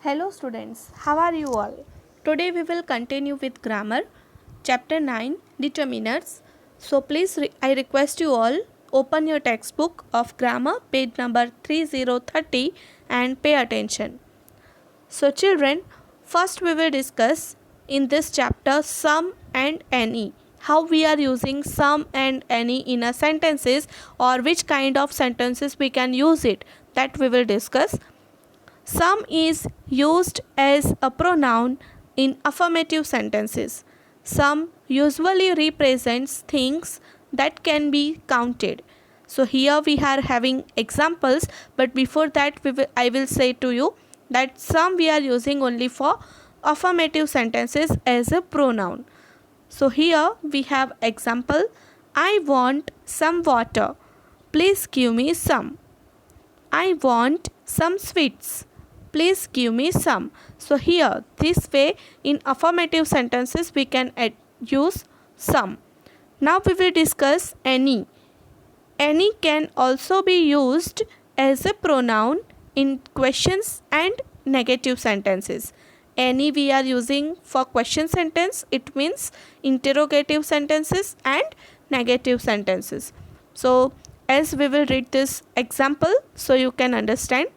Hello students, how are you all? Today we will continue with grammar, chapter 9, determiners. So please I request you all open your textbook of grammar page number 3030 and pay attention. So children, first we will discuss in this chapter some and any. How we are using some and any in a sentences or which kind of sentences we can use it, that we will discuss. Some is used as a pronoun in affirmative sentences. Some usually represents things that can be counted. So here we are having examples, but before that I will say to you that some we are using only for affirmative sentences as a pronoun. So here we have example, I want some water. Please give me some. I want some sweets. Please give me some. So here this way in affirmative sentences we can use some. Now we will discuss any. Any can also be used as a pronoun in questions and negative sentences. Any we are using for question sentence, it means interrogative sentences and negative sentences. So as we will read this example so you can understand.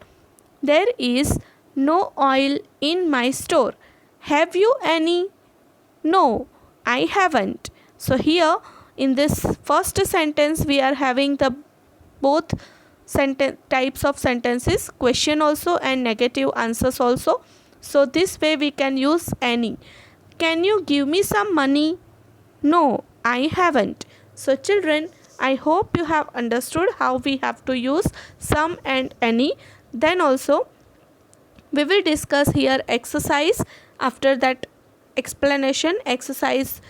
There is no oil in my store. Have you any? No, I haven't. So here in this first sentence we are having the both types of sentences, question also and negative answers also. So this way we can use any. Can you give me some money? No, I haven't. So children, I hope you have understood how we have to use some and any. Then also we will discuss here exercise. After that explanation exercise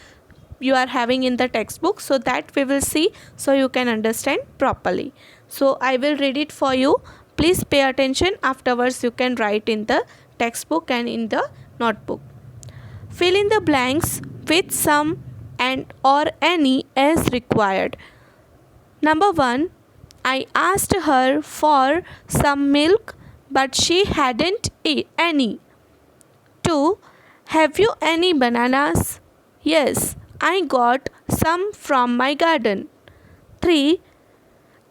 you are having in the textbook, so that we will see so you can understand properly. So I will read it for you. Please pay attention. Afterwards you can write in the textbook and in the notebook. Fill in the blanks with some and or any as required. Number 1, I asked her for some milk but she hadn't any. 2, have you any bananas? Yes, I got some from my garden. 3,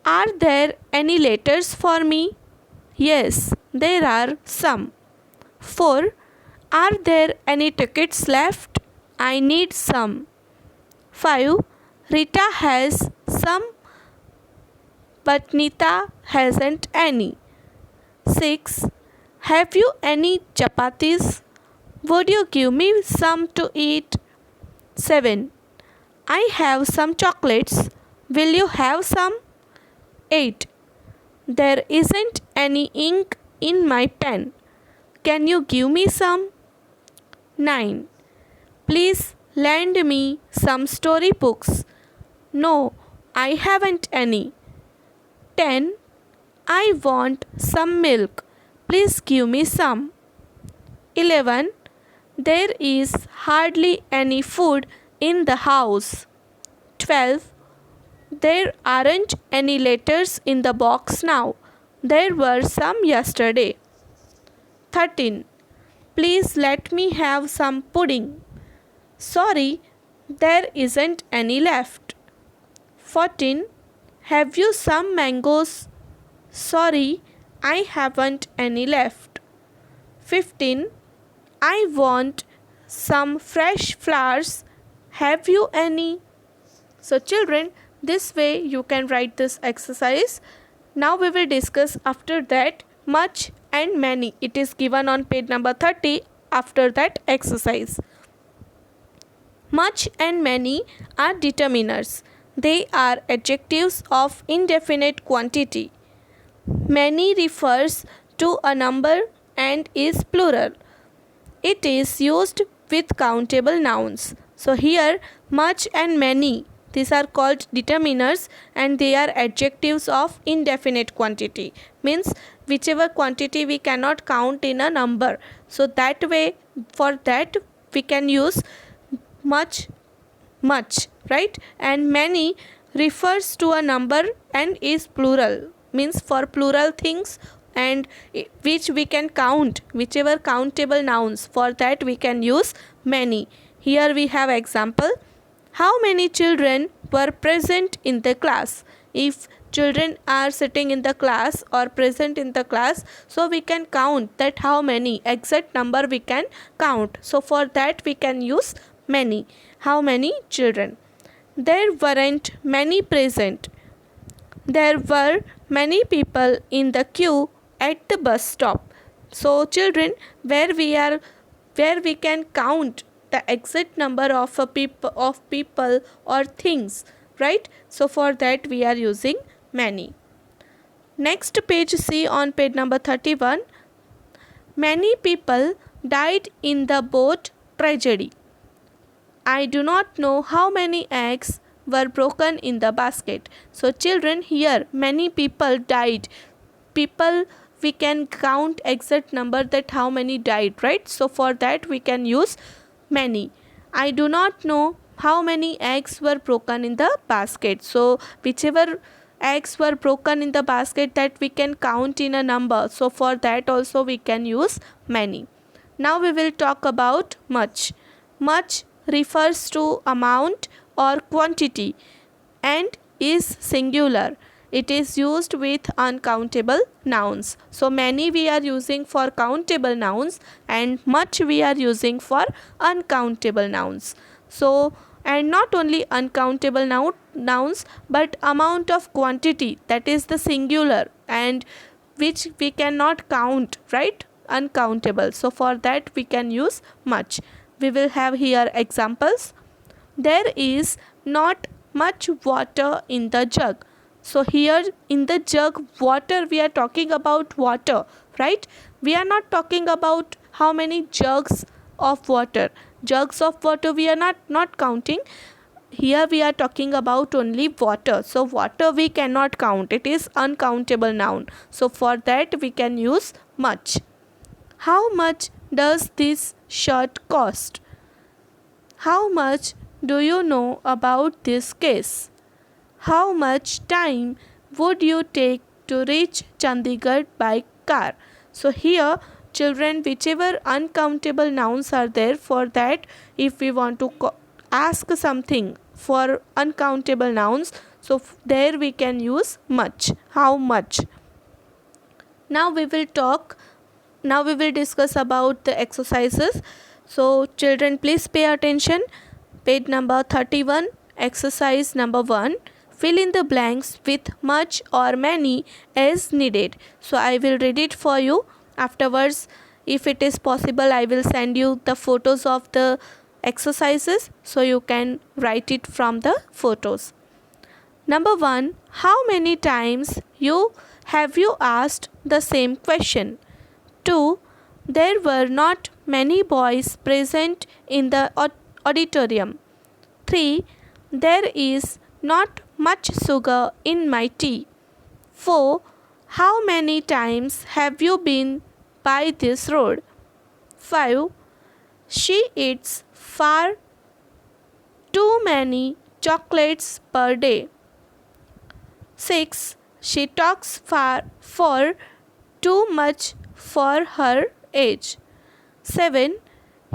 are there any letters for me? Yes, there are some. 4, are there any tickets left? I need some. 5, Rita has some but Nita hasn't any. 6, have you any chapatis? Would you give me some to eat? 7, I have some chocolates. Will you have some? 8, there isn't any ink in my pen. Can you give me some? 9, please lend me some storybooks. No, I haven't any. 10, I want some milk. Please give me some. 11, there is hardly any food in the house. 12, there aren't any letters in the box now. There were some yesterday. 13, please let me have some pudding. Sorry, there isn't any left. 14, have you some mangoes? Sorry, I haven't any left. 15, I want some fresh flowers. Have you any? So children, this way you can write this exercise. Now we will discuss after that much and many. It is given on page number 30 after that exercise. Much and many are determiners. They are adjectives of indefinite quantity. Many refers to a number and is plural. It is used with countable nouns. So here much and many, these are called determiners and they are adjectives of indefinite quantity. Means whichever quantity we cannot count in a number. So that way, for that we can use much, right? And many refers to a number and is plural. Means for plural things and which we can count, whichever countable nouns, for that we can use many. Here we have example. How many children were present in the class? If children are sitting in the class or present in the class, so we can count that how many, exact number we can count. So for that we can use many. How many children? There weren't many present. There were many people in the queue at the bus stop. So children, where we can count the exact number of people or things, right? So for that we are using many. Next page, see on page number 31. Many people died in the boat tragedy. I do not know how many eggs were broken in the basket. So children, here many people died. People, we can count exact number that how many died, right? So for that we can use many. I do not know how many eggs were broken in the basket. So whichever eggs were broken in the basket, that we can count in a number. So for that also we can use many. Now we will talk about much. Much refers to amount or quantity and is singular. It is used with uncountable nouns. So many we are using for countable nouns and much we are using for uncountable nouns. So, and not only uncountable nouns, but amount of quantity, that is the singular, and which we cannot count, right? Uncountable. So for that we can use much. We will have here examples. There is not much water in the jug. So here in the jug, water, we are talking about water, right? We are not talking about how many jugs of water. Jugs of water we are not counting. Here we are talking about only water. So water we cannot count. It is uncountable noun. So for that we can use much. How much does this shirt cost? How much do you know about this case? How much time would you take to reach Chandigarh by car? So here children, whichever uncountable nouns are there, for that if we want to ask something for uncountable nouns, so there we can use much. How much? Now we will discuss about the exercises. So children, please pay attention. Page number 31, exercise number 1. Fill in the blanks with much or many as needed. So I will read it for you. Afterwards, if it is possible, I will send you the photos of the exercises so you can write it from the photos. Number 1. How many times have you asked the same question? 2. There were not many boys present in the auditorium. 3. There is not much sugar in my tea. 4. How many times have you been by this road? 5. She eats far too many chocolates per day. 6. She talks for too much for her age. 7.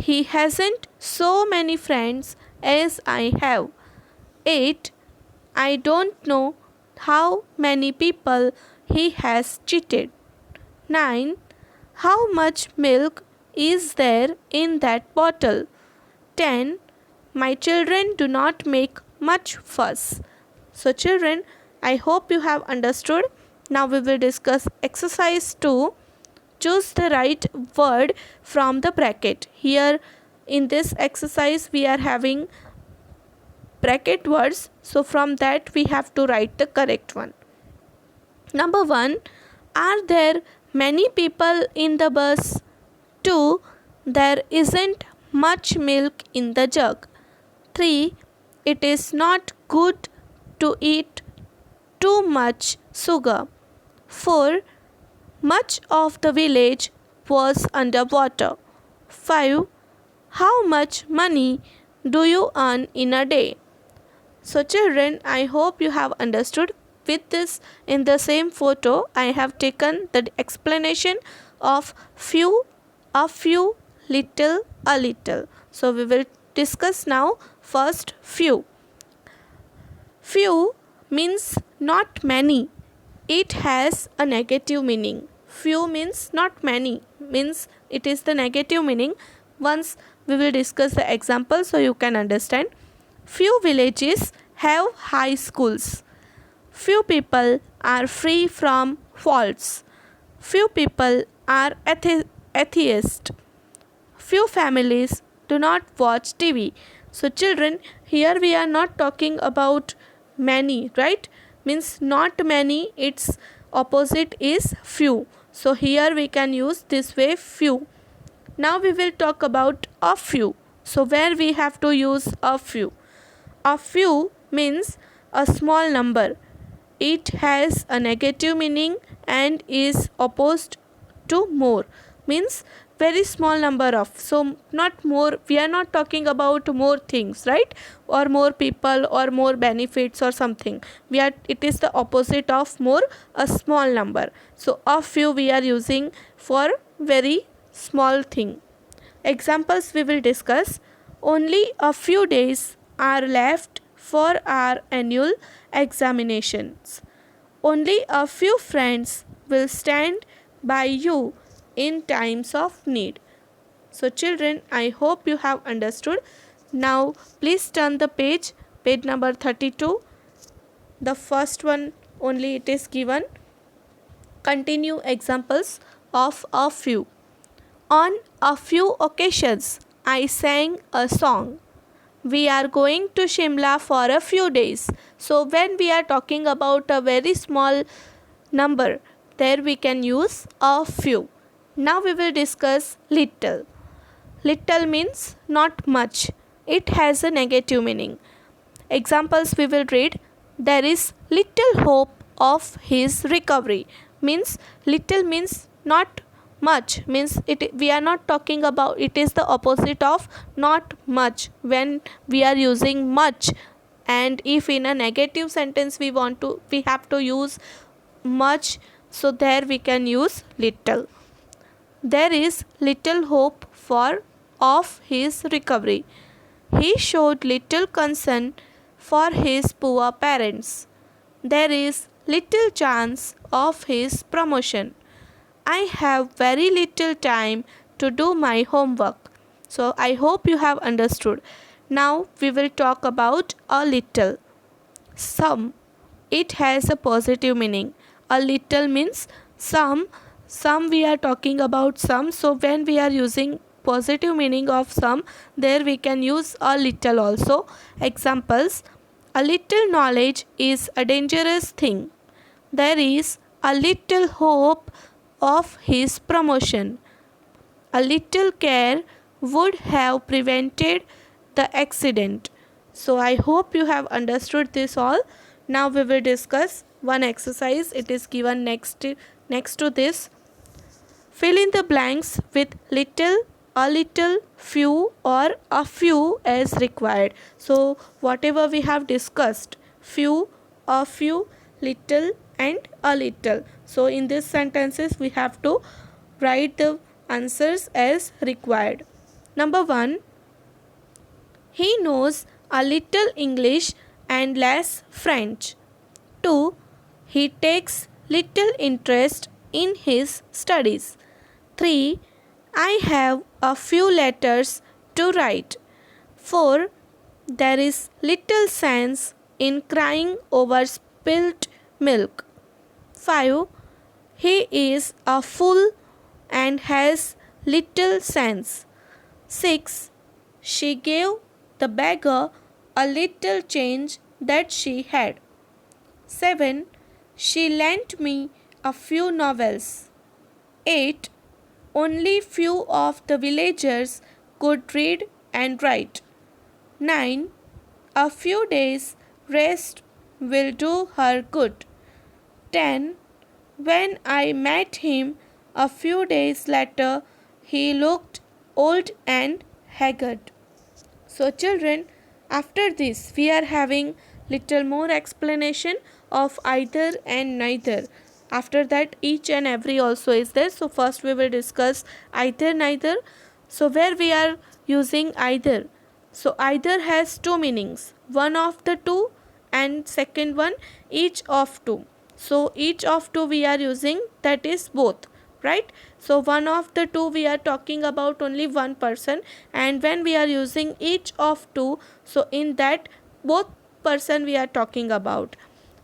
He hasn't so many friends as I have. 8. I don't know how many people he has cheated. 9. How much milk is there in that bottle? 10. My children do not make much fuss. So children, I hope you have understood. Now we will discuss exercise 2. Choose the right word from the bracket. Here in this exercise we are having bracket words. So from that we have to write the correct one. Number 1. Are there many people in the bus? 2. There isn't much milk in the jug. 3. It is not good to eat too much sugar. 4. Much of the village was underwater. 5. How much money do you earn in a day? So children, I hope you have understood with this, in the same photo, I have taken the explanation of few, a few, little, a little. So we will discuss now first few. Few means not many. It has a negative meaning. Few means not many, means it is the negative meaning. Once we will discuss the example so you can understand. Few villages have high schools. Few people are free from faults. Few people are atheists. Few families do not watch TV. So children, here we are not talking about many, right? Means not many, its opposite is few. So here we can use this way few. Now we will talk about a few. So where we have to use a few. A few means a small number. It has a negative meaning and is opposed to more. Means very small number of. So not more, we are not talking about more things, right? Or more people or more benefits or something. It is the opposite of more, a small number. So a few we are using for very small thing. Examples we will discuss. Only a few days are left for our annual examinations. Only a few friends will stand by you in times of need. So children, I hope you have understood. Now please turn the page number 32. The first one only it is given. Continue examples of a few. On a few occasions, I sang a song. We are going to Shimla for a few days. So when we are talking about a very small number, there we can use a few. Now we will discuss little. Little means not much. It has a negative meaning. Examples we will read. There is little hope of his recovery. Means little means not much, means we are not talking about, it is the opposite of not much when we are using much. And if in a negative sentence we have to use much, so there we can use little. There is little hope of his recovery. He showed little concern for his poor parents. There is little chance of his promotion. I have very little time to do my homework. So I hope you have understood. Now we will talk about a little. Some. It has a positive meaning. A little means some. Some we are talking about some. So when we are using positive meaning of some, there we can use a little also. Examples. A little knowledge is a dangerous thing. There is a little hope of his promotion. A little care would have prevented the accident. So I hope you have understood this all. Now we will discuss one exercise. It is given next to this. Fill in the blanks with little, a little, few or a few as required. So whatever we have discussed, few, a few, little and a little. So in these sentences we have to write the answers as required. Number 1. He knows a little English and less French. 2. He takes little interest in his studies. 3. I have a few letters to write. 4. There is little sense in crying over spilt milk. 5. He is a fool and has little sense. 6. She gave the beggar a little change that she had. 7. She lent me a few novels. 8. Only few of the villagers could read and write. 9. A few days' rest will do her good. 10. When I met him a few days later, he looked old and haggard. So children, after this we are having little more explanation of either and neither. After that, each and every also is there. So first we will discuss either, neither. So where we are using either. So either has two meanings, one of the two and second one each of two. So each of two we are using, that is both, right? So one of the two we are talking about only one person, and when we are using each of two, so in that both person we are talking about.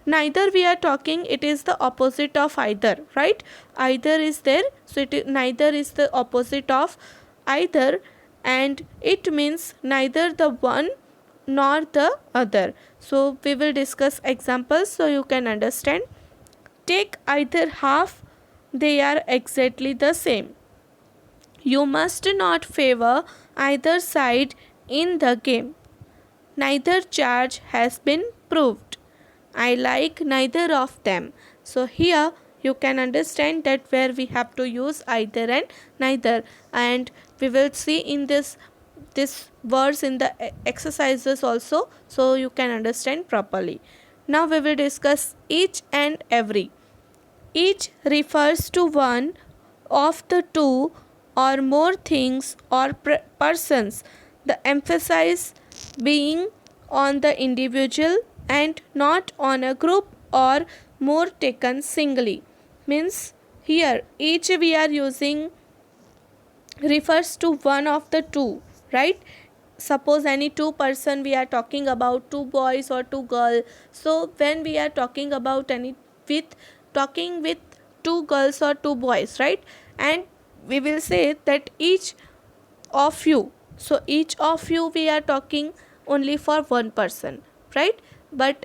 Neither we are talking, it is the opposite of either, right? Either is there, so neither is the opposite of either, and it means neither the one nor the other. So we will discuss examples so you can understand. Take either half, they are exactly the same. You must not favor either side in the game. Neither charge has been proved. I like neither of them. So here you can understand that where we have to use either and neither, and we will see in this words in the exercises also, so you can understand properly. Now we will discuss each and every. Each refers to one of the two or more things or persons, the emphasis being on the individual and not on a group or more taken singly. Means here each we are using refers to one of the two, right? Suppose any two person we are talking about, two boys or two girls. So when we are talking about talking with two girls or two boys, right? And we will say that each of you. So each of you we are talking only for one person, right? But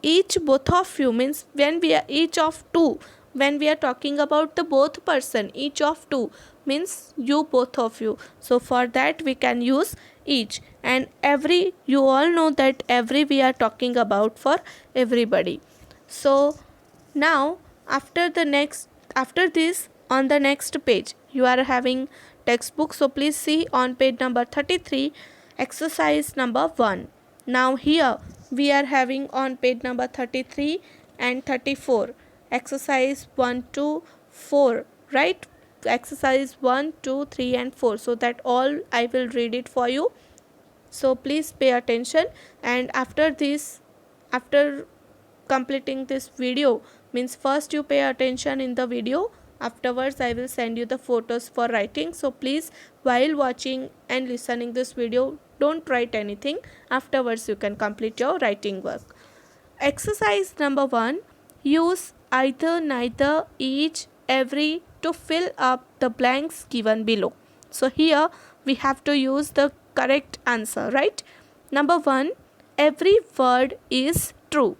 each both of you means when we are each of two, when we are talking about the both person, each of two means you both of you. So for that we can use each. And every, you all know that every we are talking about for everybody. So now after this, on the next page you are having textbook. So please see on page number 33, exercise number 1. Now here we are having on page number 33 and 34 exercise 1 to 4, right? Exercise 1, 2, 3 and 4. So that all I will read it for you. So please pay attention, and after completing this video, means first you pay attention in the video, afterwards I will send you the photos for writing. So please, while watching and listening this video, don't write anything. Afterwards you can complete your writing work. Exercise number 1, use either, neither, each, every to fill up the blanks given below. So here we have to use the correct answer, right? Number 1, every word is true.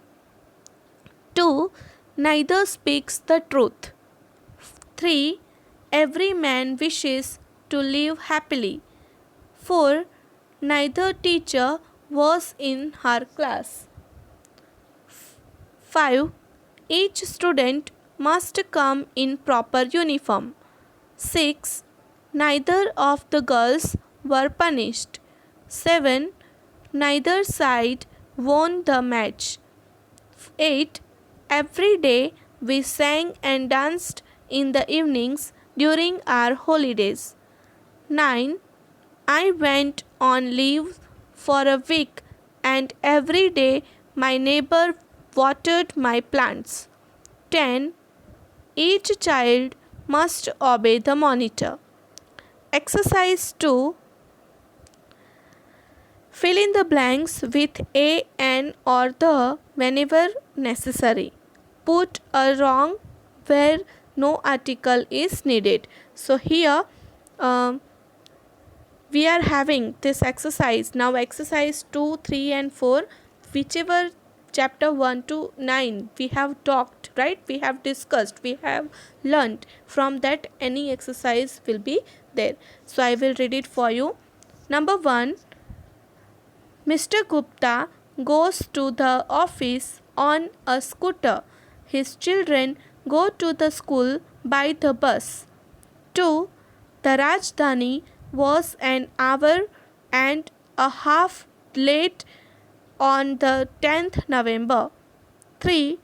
2, neither speaks the truth. 3, every man wishes to live happily. 4, neither teacher was in her class. 5, each student must come in proper uniform. 6, neither of the girls were punished. 7, neither side won the match. 8, every day we sang and danced in the evenings during our holidays. 9, I went on leave for a week and every day my neighbor watered my plants. 10, each child must obey the monitor. Exercise 2, fill in the blanks with a, an or the whenever necessary. Put a wrong where no article is needed. So here we are having this exercise. Now exercise 2, 3 and 4, whichever chapter 1 to 9 we have talked, right? We have discussed, we have learnt. From that any exercise will be there. So I will read it for you. Number 1, Mr. Gupta goes to the office on a scooter. His children go to the school by the bus. 2, the Rajdhani was an hour and a half late on the 10th November 3.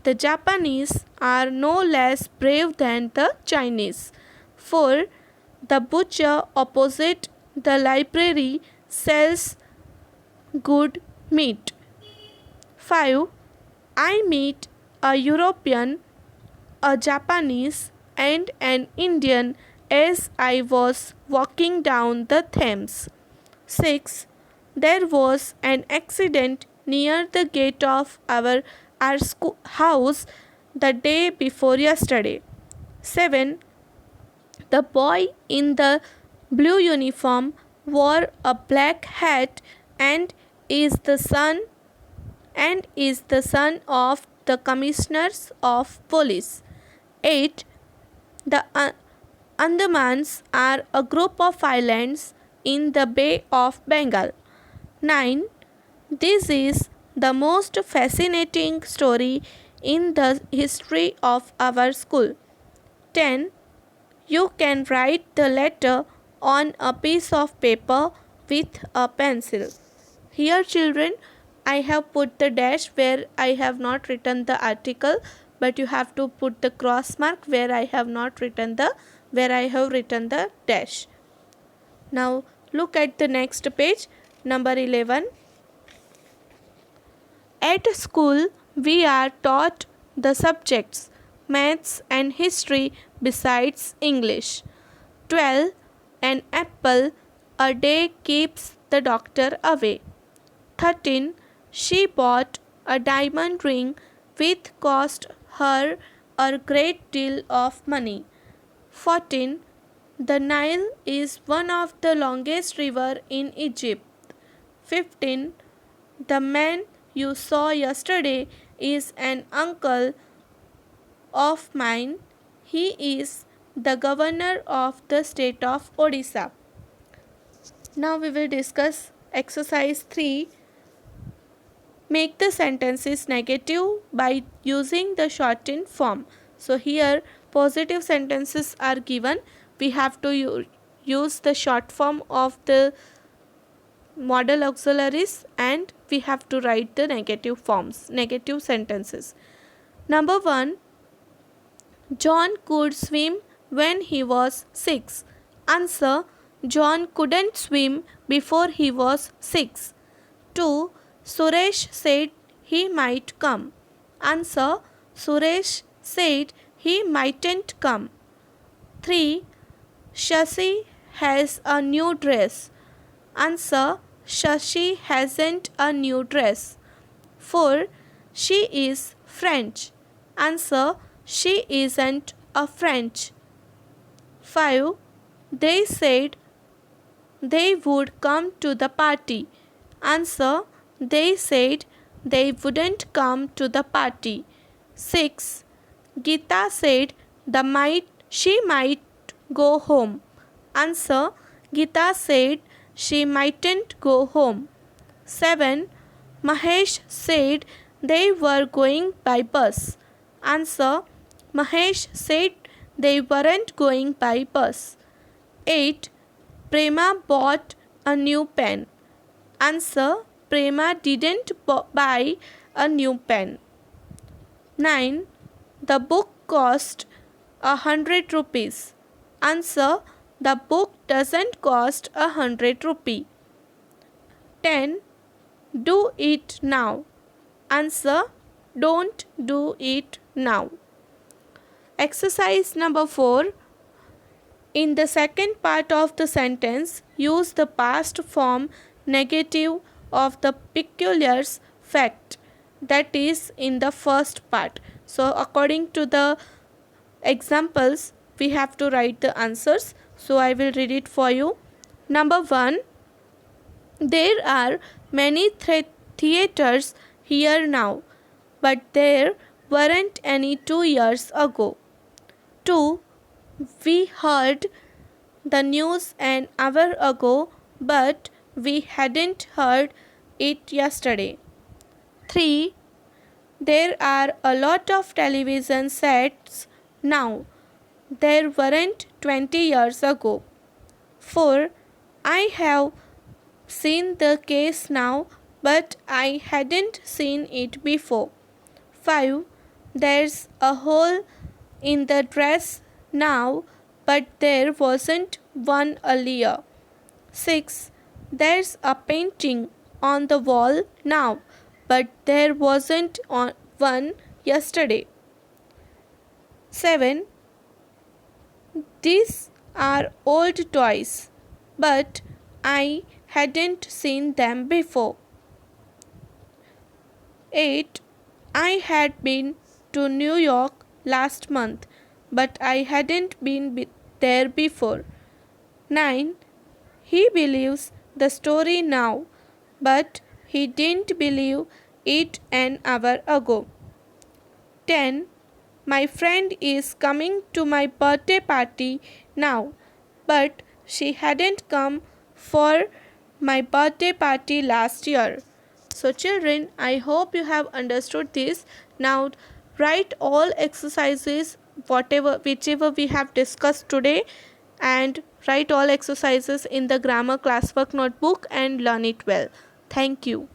The Japanese are no less brave than the Chinese. 4. The butcher opposite the library sells good meat. 5. I meet a European, a Japanese, and an Indian as I was walking down the Thames. 6. There was an accident near the gate of our house the day before yesterday. 7. The boy in the blue uniform wore a black hat and is the son of the commissioners of police. 8. The Andamans are a group of islands in the Bay of Bengal. 9. This is the most fascinating story in the history of our school. 10. You can write the letter on a piece of paper with a pencil. Here, children, I have put the dash where I have not written the article, but you have to put the cross mark where I have written the dash. Now look at the next page, number 11. At school, we are taught the subjects maths and history besides English. 12. An apple a day keeps the doctor away. 13. She bought a diamond ring which cost her a great deal of money. 14. The Nile is one of the longest rivers in Egypt. 15. The man you saw yesterday is an uncle of mine. He is the governor of the state of Odisha. Now we will discuss exercise 3. Make the sentences negative by using the shortened form. So here positive sentences are given. We have to use the short form of the model auxiliaries, and we have to write the negative sentences. Number 1. John could swim when he was 6. Answer: John couldn't swim before he was 6. 2. Suresh said he might come. Answer: Suresh said he mightn't come. 3. Shashi has a new dress. Answer: Shashi hasn't a new dress. 4. She is French. Answer: She isn't a French. 5. They said they would come to the party. Answer: They said they wouldn't come to the party. 6. Geeta said she might go home. Answer: Geeta said she mightn't go home. 7. Mahesh said they were going by bus. Answer: Mahesh said they weren't going by bus. 8. Prema bought a new pen. Answer: Prema didn't buy a new pen. 9. The book cost 100 rupees. Answer: The book doesn't cost 100 rupees. 10. Do it now. Answer: Don't do it now. Exercise number 4. In the second part of the sentence, use the past form negative of the peculiar fact that is in the first part. So according to the examples, we have to write the answers. So I will read it for you. Number 1. There are many theaters here now, but there weren't any 2 years ago. 2. We heard the news an hour ago, but we hadn't heard it yesterday. 3. There are a lot of television sets now. There weren't 20 years ago. 4. I have seen the case now, but I hadn't seen it before. 5. There's a hole in the dress now, but there wasn't one earlier. 6. There's a painting on the wall now, but there wasn't one yesterday. 7. These are old toys, but I hadn't seen them before. 8. I had been to New York last month, but I hadn't been there before. 9. He believes the story now, but he didn't believe it an hour ago. 10. My friend is coming to my birthday party now, but she hadn't come for my birthday party last year. So children, I hope you have understood this. Now write all exercises whichever we have discussed today, and write all exercises in the grammar classwork notebook and learn it well. Thank you.